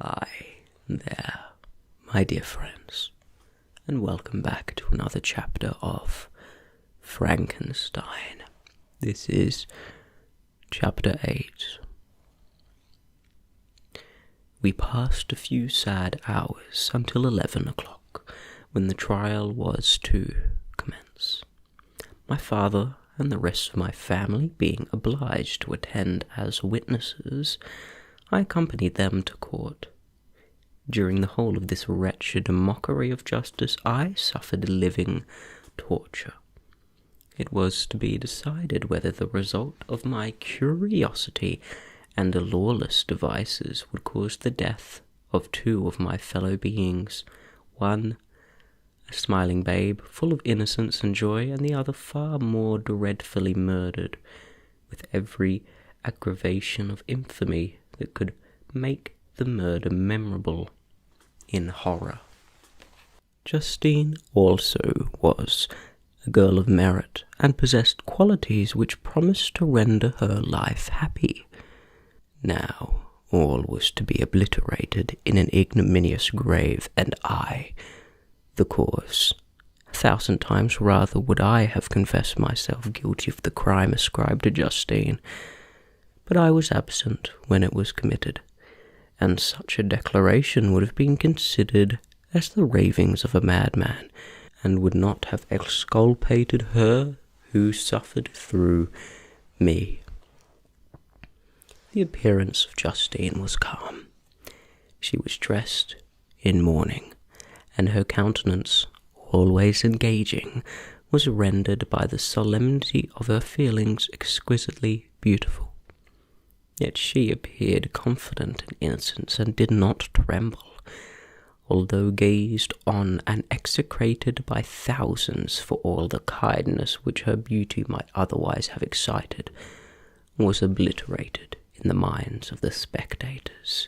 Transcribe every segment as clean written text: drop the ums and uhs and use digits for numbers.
Hi there, my dear friends, and welcome back to another chapter of Frankenstein. This is chapter 8. We passed a few sad hours until 11 o'clock, when the trial was to commence. My father and the rest of my family being obliged to attend as witnesses, I accompanied them to court. During the whole of this wretched mockery of justice, I suffered living torture. It was to be decided whether the result of my curiosity and lawless devices would cause the death of two of my fellow beings, one a smiling babe full of innocence and joy, and the other far more dreadfully murdered, with every aggravation of infamy that could make the murder memorable in horror. Justine also was a girl of merit, and possessed qualities which promised to render her life happy. Now all was to be obliterated in an ignominious grave, and I, the cause. 1,000 times rather would I have confessed myself guilty of the crime ascribed to Justine, but I was absent when it was committed, and such a declaration would have been considered as the ravings of a madman, and would not have exculpated her who suffered through me. The appearance of Justine was calm. She was dressed in mourning, and her countenance, always engaging, was rendered by the solemnity of her feelings exquisitely beautiful. Yet she appeared confident in innocence, and did not tremble, although gazed on and execrated by thousands for all the kindness which her beauty might otherwise have excited, was obliterated in the minds of the spectators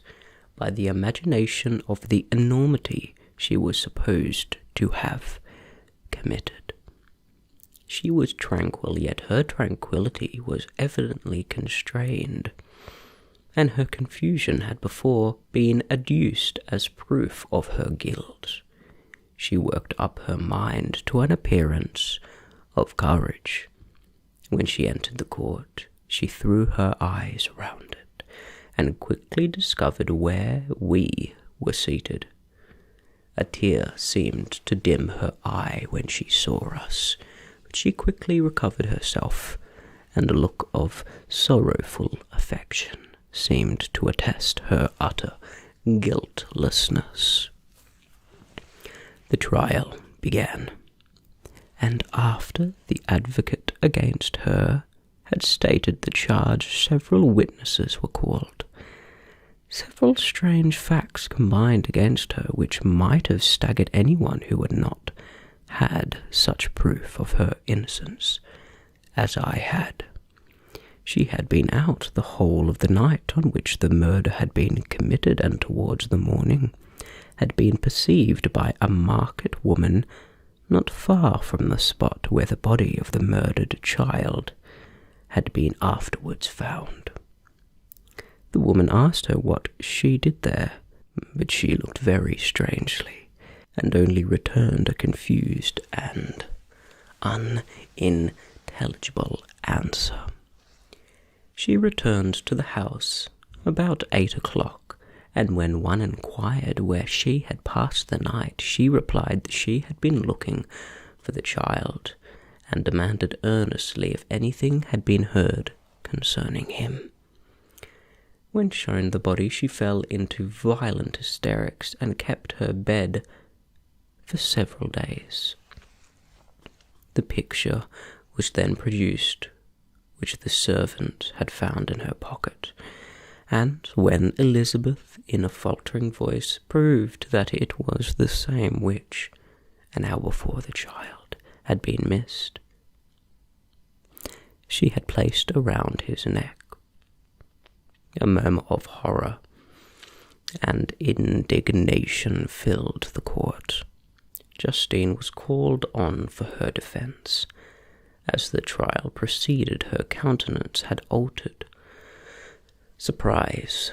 by the imagination of the enormity she was supposed to have committed. She was tranquil, yet her tranquillity was evidently constrained, and her confusion had before been adduced as proof of her guilt. She worked up her mind to an appearance of courage. When she entered the court, she threw her eyes round it, and quickly discovered where we were seated. A tear seemed to dim her eye when she saw us, but she quickly recovered herself, and a look of sorrowful affection seemed to attest her utter guiltlessness. The trial began, and after the advocate against her had stated the charge, several witnesses were called. Several strange facts combined against her, which might have staggered anyone who had not had such proof of her innocence as I had. She had been out the whole of the night on which the murder had been committed, and towards the morning had been perceived by a market woman not far from the spot where the body of the murdered child had been afterwards found. The woman asked her what she did there, but she looked very strangely, and only returned a confused and unintelligible answer. She returned to the house about 8 o'clock, and when one inquired where she had passed the night, she replied that she had been looking for the child, and demanded earnestly if anything had been heard concerning him. When shown the body, she fell into violent hysterics, and kept her bed for several days. The picture was then produced, which the servant had found in her pocket, and when Elizabeth, in a faltering voice, proved that it was the same which, an hour before the child, had been missed, she had placed around his neck. A murmur of horror and indignation filled the court. Justine was called on for her defence. As the trial proceeded, her countenance had altered. Surprise,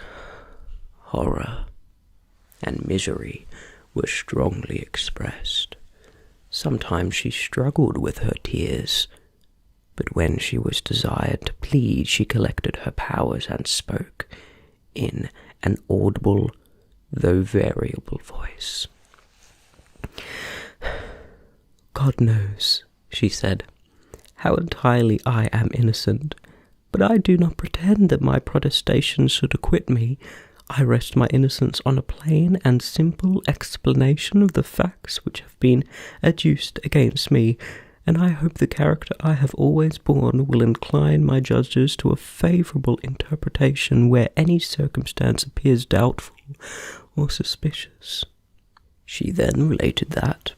horror, and misery were strongly expressed. Sometimes she struggled with her tears, but when she was desired to plead, she collected her powers and spoke in an audible, though variable voice. "God knows," she said, "how entirely I am innocent, but I do not pretend that my protestations should acquit me. I rest my innocence on a plain and simple explanation of the facts which have been adduced against me, and I hope the character I have always borne will incline my judges to a favourable interpretation where any circumstance appears doubtful or suspicious." She then related that,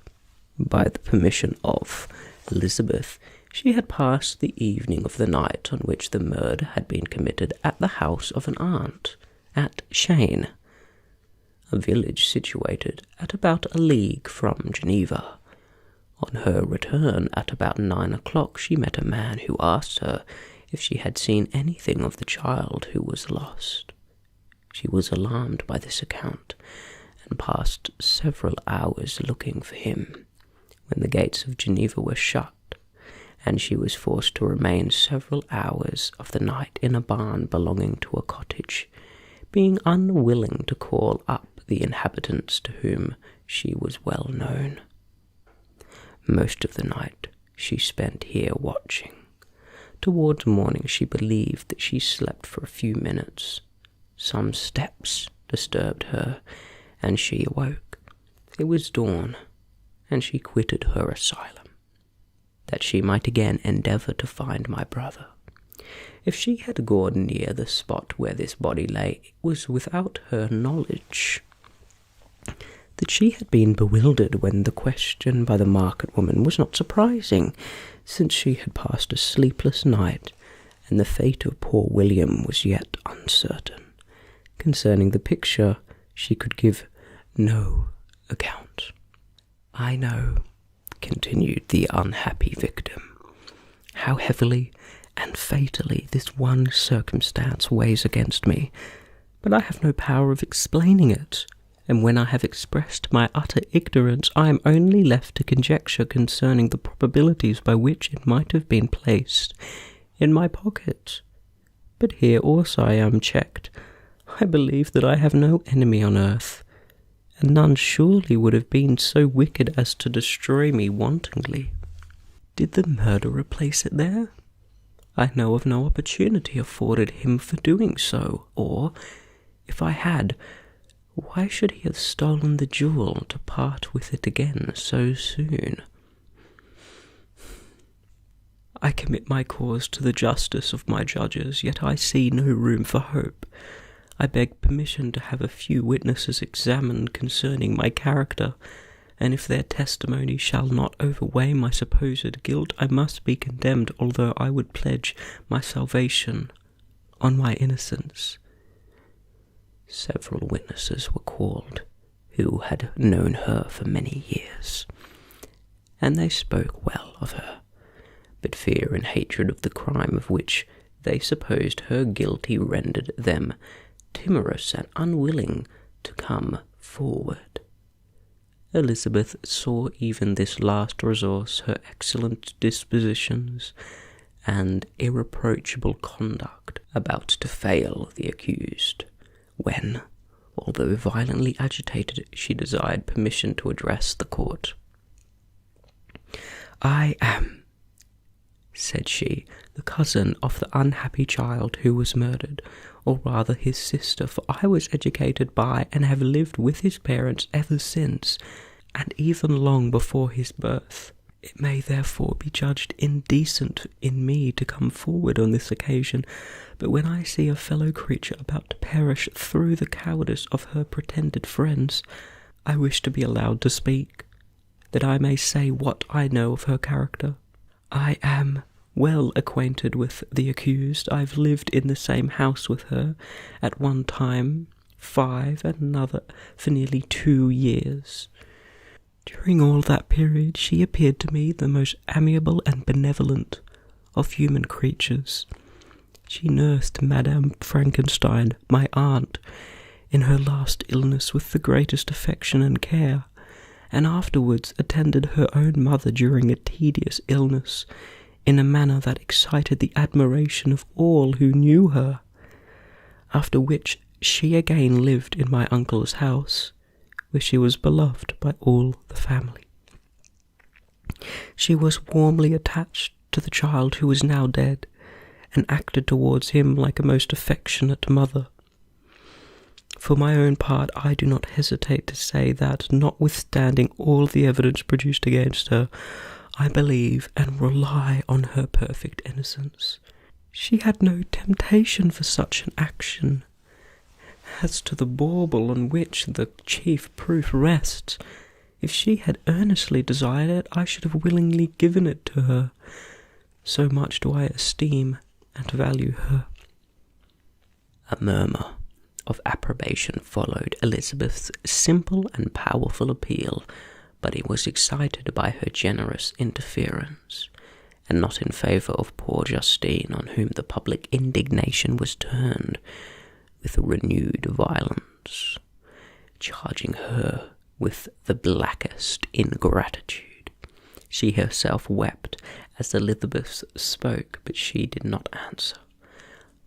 by the permission of Elizabeth, she had passed the evening of the night on which the murder had been committed at the house of an aunt at Shane, a village situated at about a league from Geneva. On her return at about 9 o'clock, she met a man who asked her if she had seen anything of the child who was lost. She was alarmed by this account, and passed several hours looking for him, when the gates of Geneva were shut, and she was forced to remain several hours of the night in a barn belonging to a cottage, being unwilling to call up the inhabitants to whom she was well known. Most of the night she spent here watching. Towards morning she believed that she slept for a few minutes. Some steps disturbed her, and she awoke. It was dawn, and she quitted her asylum, that she might again endeavour to find my brother. If she had gone near the spot where this body lay, it was without her knowledge. That she had been bewildered when the question by the market woman was not surprising, since she had passed a sleepless night, and the fate of poor William was yet uncertain. Concerning the picture, she could give no account. "I know," continued the unhappy victim, "how heavily and fatally this one circumstance weighs against me, but I have no power of explaining it, and when I have expressed my utter ignorance, I am only left to conjecture concerning the probabilities by which it might have been placed in my pocket. But here also I am checked. I believe that I have no enemy on earth, and none surely would have been so wicked as to destroy me wantonly. Did the murderer place it there? I know of no opportunity afforded him for doing so, or, if I had, why should he have stolen the jewel to part with it again so soon? I commit my cause to the justice of my judges, yet I see no room for hope. I beg permission to have a few witnesses examined concerning my character, and if their testimony shall not overweigh my supposed guilt, I must be condemned, although I would pledge my salvation on my innocence." Several witnesses were called, who had known her for many years, and they spoke well of her, but fear and hatred of the crime of which they supposed her guilty rendered them timorous and unwilling to come forward. Elizabeth saw even this last resource, her excellent dispositions and irreproachable conduct, about to fail the accused, when, although violently agitated, she desired permission to address the court. "I am," said she, "the cousin of the unhappy child who was murdered, or rather his sister, for I was educated by and have lived with his parents ever since, and even long before his birth. It may therefore be judged indecent in me to come forward on this occasion, but when I see a fellow creature about to perish through the cowardice of her pretended friends, I wish to be allowed to speak, that I may say what I know of her character. I am well acquainted with the accused. I've lived in the same house with her, at one time 5, and another for nearly 2 years. During all that period she appeared to me the most amiable and benevolent of human creatures. She nursed Madame Frankenstein, my aunt, in her last illness with the greatest affection and care, and afterwards attended her own mother during a tedious illness in a manner that excited the admiration of all who knew her, after which she again lived in my uncle's house, where she was beloved by all the family. She was warmly attached to the child who was now dead, and acted towards him like a most affectionate mother. For my own part, I do not hesitate to say that, notwithstanding all the evidence produced against her, I believe and rely on her perfect innocence. She had no temptation for such an action. As to the bauble on which the chief proof rests, if she had earnestly desired it, I should have willingly given it to her. So much do I esteem and value her. A murmur of approbation followed Elizabeth's simple and powerful appeal, but it was excited by her generous interference, and not in favour of poor Justine, on whom the public indignation was turned with renewed violence, charging her with the blackest ingratitude. She herself wept as Elizabeth spoke, but she did not answer.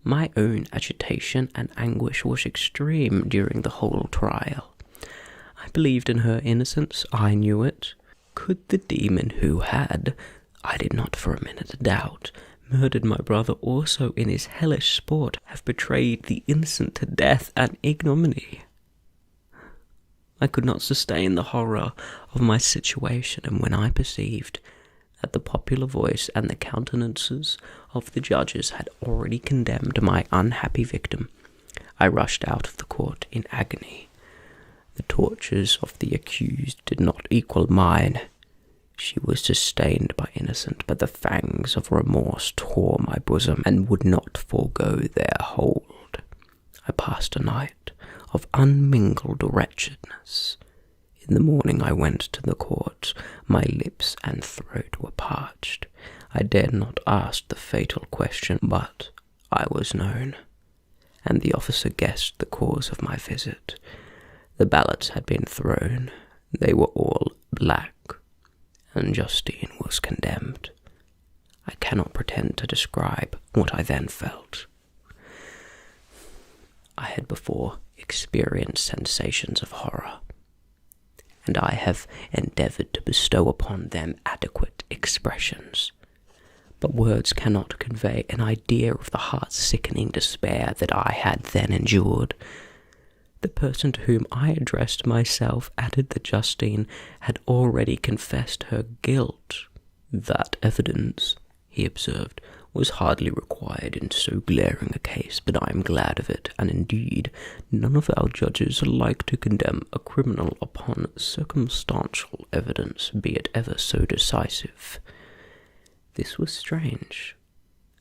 My own agitation and anguish was extreme during the whole trial. I believed in her innocence, I knew it. Could the demon who had, I did not for a minute doubt, murdered my brother also in his hellish sport, have betrayed the innocent to death and ignominy? I could not sustain the horror of my situation, and when I perceived that the popular voice and the countenances of the judges had already condemned my unhappy victim, I rushed out of the court in agony. The tortures of the accused did not equal mine. She was sustained by innocence, but the fangs of remorse tore my bosom and would not forego their hold. I passed a night of unmingled wretchedness. In the morning I went to the court. My lips and throat were parched. I dared not ask the fatal question, but I was known, and the officer guessed the cause of my visit. The ballots had been thrown. They were all black, and Justine was condemned. I cannot pretend to describe what I then felt. I had before experienced sensations of horror, and I have endeavoured to bestow upon them adequate expressions. But words cannot convey an idea of the heart-sickening despair that I had then endured. The person to whom I addressed myself added that Justine had already confessed her guilt. That evidence, he observed, was hardly required in so glaring a case, but I am glad of it, and indeed none of our judges like to condemn a criminal upon circumstantial evidence, be it ever so decisive. This was strange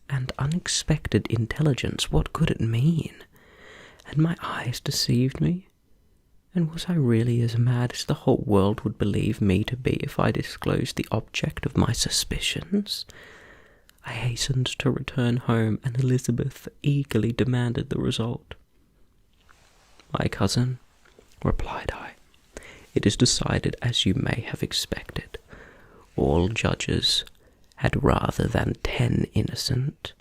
and unexpected intelligence. What could it mean? Had my eyes deceived me? And was I really as mad as the whole world would believe me to be if I disclosed the object of my suspicions? I hastened to return home, and Elizabeth eagerly demanded the result. "My cousin," replied I, "it is decided as you may have expected. All judges had rather than 10 innocent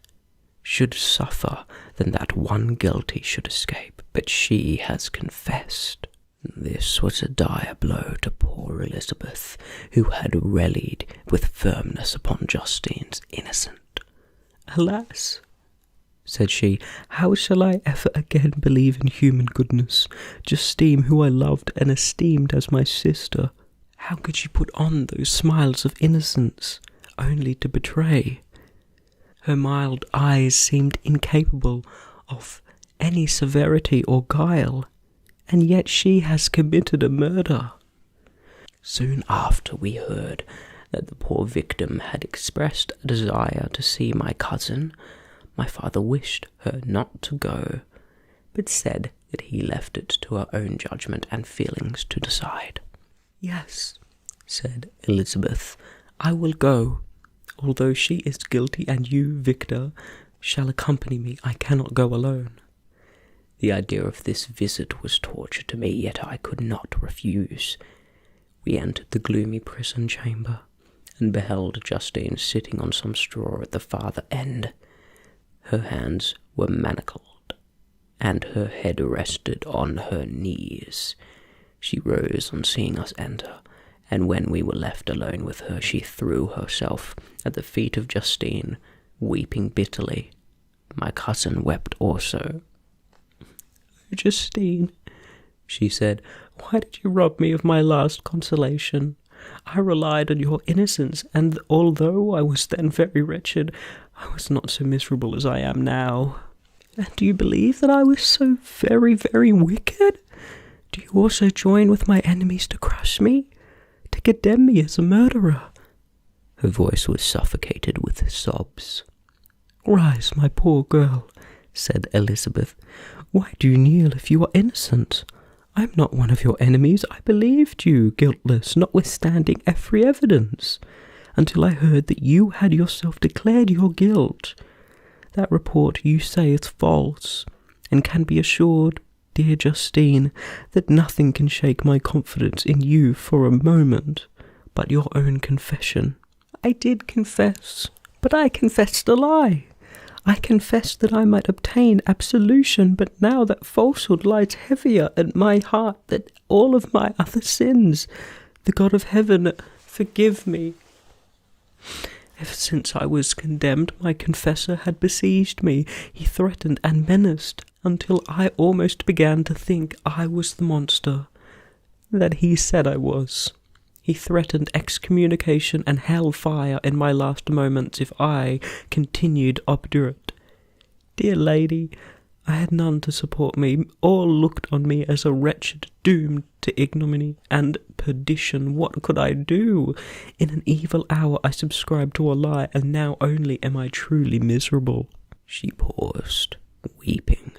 should suffer than that one guilty should escape, but she has confessed." This was a dire blow to poor Elizabeth, who had rallied with firmness upon Justine's innocence. "Alas," said she, "how shall I ever again believe in human goodness? Justine, who I loved and esteemed as my sister, how could she put on those smiles of innocence only to betray? Her mild eyes seemed incapable of any severity or guile, and yet she has committed a murder." Soon after we heard that the poor victim had expressed a desire to see my cousin. My father wished her not to go, but said that he left it to her own judgment and feelings to decide. "Yes," said Elizabeth, "I will go, although she is guilty, and you, Victor, shall accompany me. I cannot go alone." The idea of this visit was torture to me, yet I could not refuse. We entered the gloomy prison chamber, and beheld Justine sitting on some straw at the farther end. Her hands were manacled, and her head rested on her knees. She rose on seeing us enter, and when we were left alone with her, she threw herself at the feet of Justine, weeping bitterly. My cousin wept also. "Justine," she said, "why did you rob me of my last consolation? I relied on your innocence, and although I was then very wretched, I was not so miserable as I am now. And do you believe that I was so very, very wicked? Do you also join with my enemies to crush me, to condemn me as a murderer?" Her voice was suffocated with sobs. "Rise, my poor girl," said Elizabeth. "Why do you kneel if you are innocent? I am not one of your enemies. I believed you guiltless, notwithstanding every evidence, until I heard that you had yourself declared your guilt. That report you say is false, and can be assured, dear Justine, that nothing can shake my confidence in you for a moment but your own confession." "I did confess, but I confessed a lie. I confessed that I might obtain absolution, but now that falsehood lies heavier at my heart than all of my other sins. The God of heaven, forgive me. Ever since I was condemned, my confessor had besieged me. He threatened and menaced, until I almost began to think I was the monster that he said I was. He threatened excommunication and hellfire in my last moments if I continued obdurate. Dear lady, I had none to support me. All looked on me as a wretched doomed to ignominy and perdition. What could I do? In an evil hour I subscribed to a lie, and now only am I truly miserable." She paused, weeping,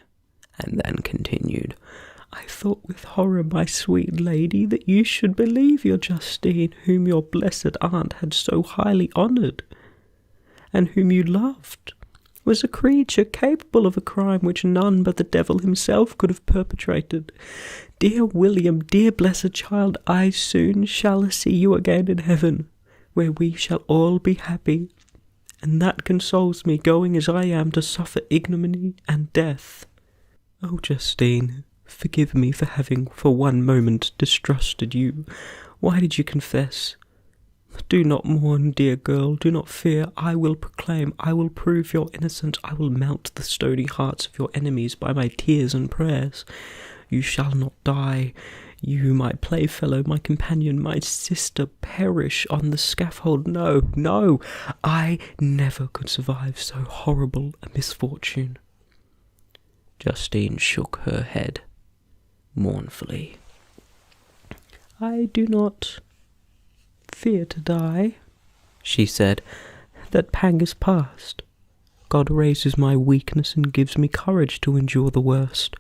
and then continued. "I thought with horror, my sweet lady, that you should believe your Justine, whom your blessed aunt had so highly honoured, and whom you loved, was a creature capable of a crime which none but the devil himself could have perpetrated. Dear William, dear blessed child, I soon shall see you again in heaven, where we shall all be happy, and that consoles me, going as I am to suffer ignominy and death. Oh, Justine, forgive me for having for one moment distrusted you. Why did you confess? Do not mourn, dear girl, do not fear. I will proclaim, I will prove your innocence. I will melt the stony hearts of your enemies by my tears and prayers. You shall not die. You, my playfellow, my companion, my sister, perish on the scaffold. No, no, I never could survive so horrible a misfortune." Justine shook her head mournfully. "I do not fear to die," she said. "That pang is past. God raises my weakness and gives me courage to endure the worst.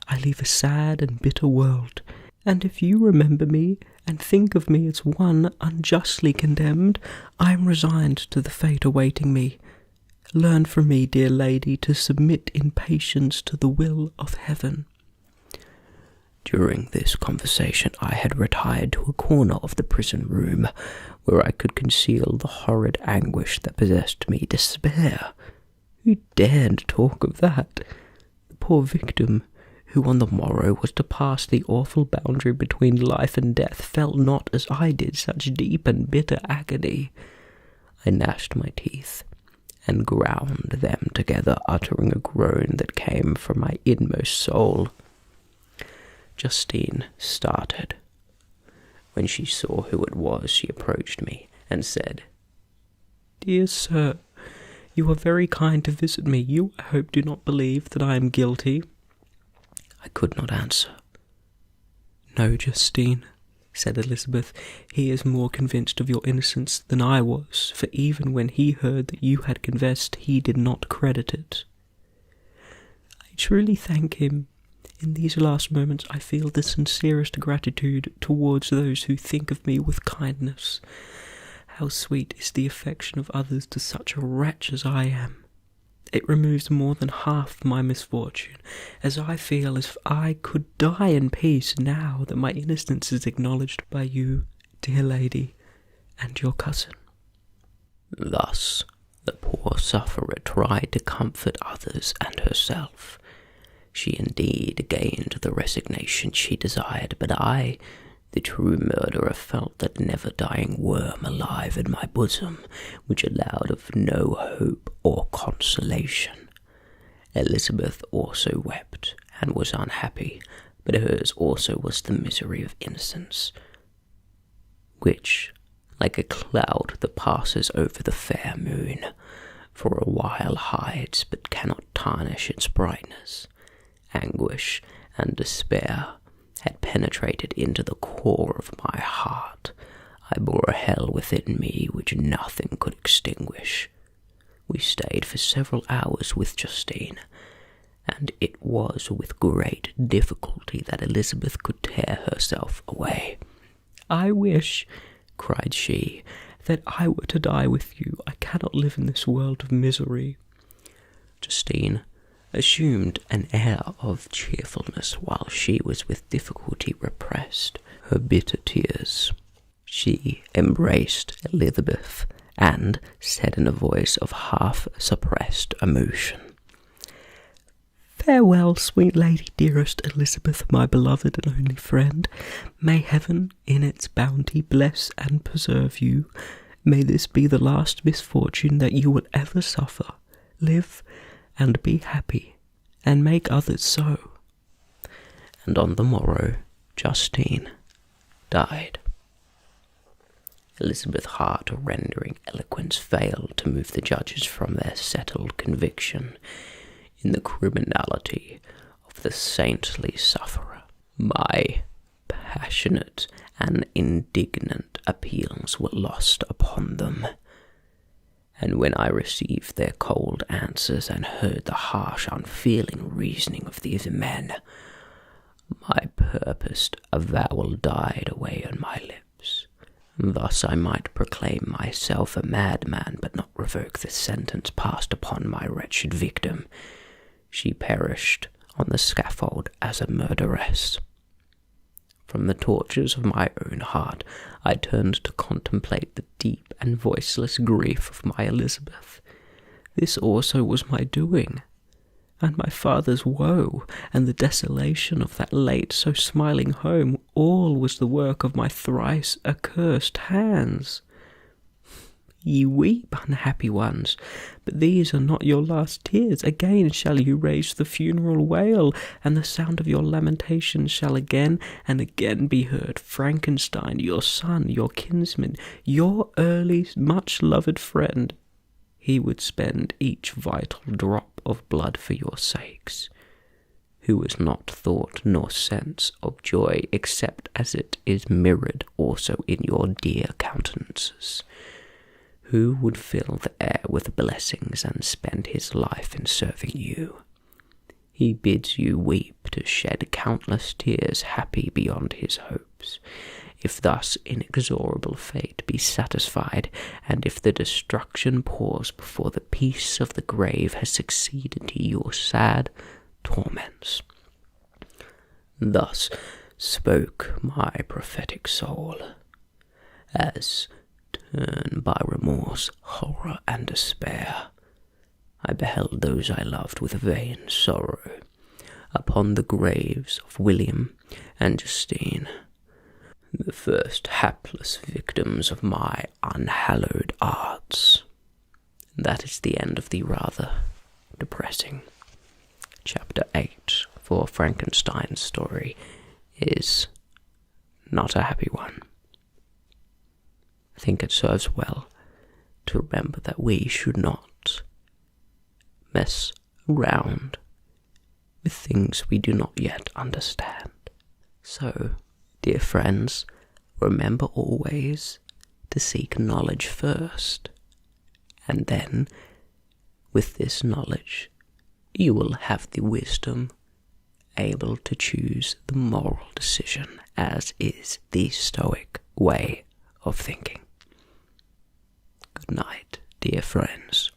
I leave a sad and bitter world, and if you remember me and think of me as one unjustly condemned, I am resigned to the fate awaiting me. Learn from me, dear lady, to submit in patience to the will of heaven." During this conversation I had retired to a corner of the prison room, where I could conceal the horrid anguish that possessed me. Despair! Who dared talk of that? The poor victim, who on the morrow was to pass the awful boundary between life and death, felt not, as I did, such deep and bitter agony. I gnashed my teeth and ground them together, uttering a groan that came from my inmost soul. Justine started. When she saw who it was, she approached me and said, "Dear sir, you are very kind to visit me. You, I hope, do not believe that I am guilty." I could not answer. "No, Justine," said Elizabeth, "he is more convinced of your innocence than I was, for even when he heard that you had confessed, he did not credit it. I truly thank him. In these last moments I feel the sincerest gratitude towards those who think of me with kindness. How sweet is the affection of others to such a wretch as I am. it removes more than half my misfortune, as I feel as if I could die in peace now that my innocence is acknowledged by you, dear lady, and your cousin." Thus, the poor sufferer tried to comfort others and herself. She indeed gained the resignation she desired, but I, the true murderer, felt that never-dying worm alive in my bosom, which allowed of no hope or consolation. Elizabeth also wept, and was unhappy, but hers also was the misery of innocence, which, like a cloud that passes over the fair moon, for a while hides but cannot tarnish its brightness, anguish and despair had penetrated into the core of my heart. I bore a hell within me which nothing could extinguish. We stayed for several hours with Justine, and it was with great difficulty that Elizabeth could tear herself away. "I wish," cried she, "that I were to die with you. I cannot live in this world of misery." Justine assumed an air of cheerfulness while she was with difficulty repressed her bitter tears. She embraced Elizabeth and said in a voice of half-suppressed emotion, "Farewell, sweet lady, dearest Elizabeth, my beloved and only friend. May heaven in its bounty bless and preserve you. May this be the last misfortune that you will ever suffer. Live and be happy, and make others so." And on the morrow, Justine died. Elizabeth's heart-rending eloquence failed to move the judges from their settled conviction in the criminality of the saintly sufferer. My passionate and indignant appeals were lost upon them, and when I received their cold answers and heard the harsh, unfeeling reasoning of these men, my purposed avowal died away on my lips. Thus I might proclaim myself a madman, but not revoke the sentence passed upon my wretched victim. She perished on the scaffold as a murderess. From the tortures of my own heart, I turned to contemplate the deep and voiceless grief of my Elizabeth. This also was my doing, and my father's woe, and the desolation of that late so smiling home, all was the work of my thrice accursed hands. Ye weep, unhappy ones, but these are not your last tears. Again shall you raise the funeral wail, and the sound of your lamentations shall again and again be heard. Frankenstein, your son, your kinsman, your early much-loved friend, he would spend each vital drop of blood for your sakes, who was not thought nor sense of joy, except as it is mirrored also in your dear countenances, who would fill the air with blessings and spend his life in serving you. He bids you weep to shed countless tears, happy beyond his hopes. If thus inexorable fate be satisfied, and if the destruction pause before the peace of the grave has succeeded to your sad torments. Thus spoke my prophetic soul, as, turned by remorse, horror, and despair, I beheld those I loved with vain sorrow upon the graves of William and Justine, the first hapless victims of my unhallowed arts. That is the end of the rather depressing Chapter 8, for Frankenstein's story is not a happy one. I think it serves well to remember that we should not mess around with things we do not yet understand. So, dear friends, remember always to seek knowledge first, and then, with this knowledge, you will have the wisdom able to choose the moral decision, as is the Stoic way of thinking. Good night, dear friends.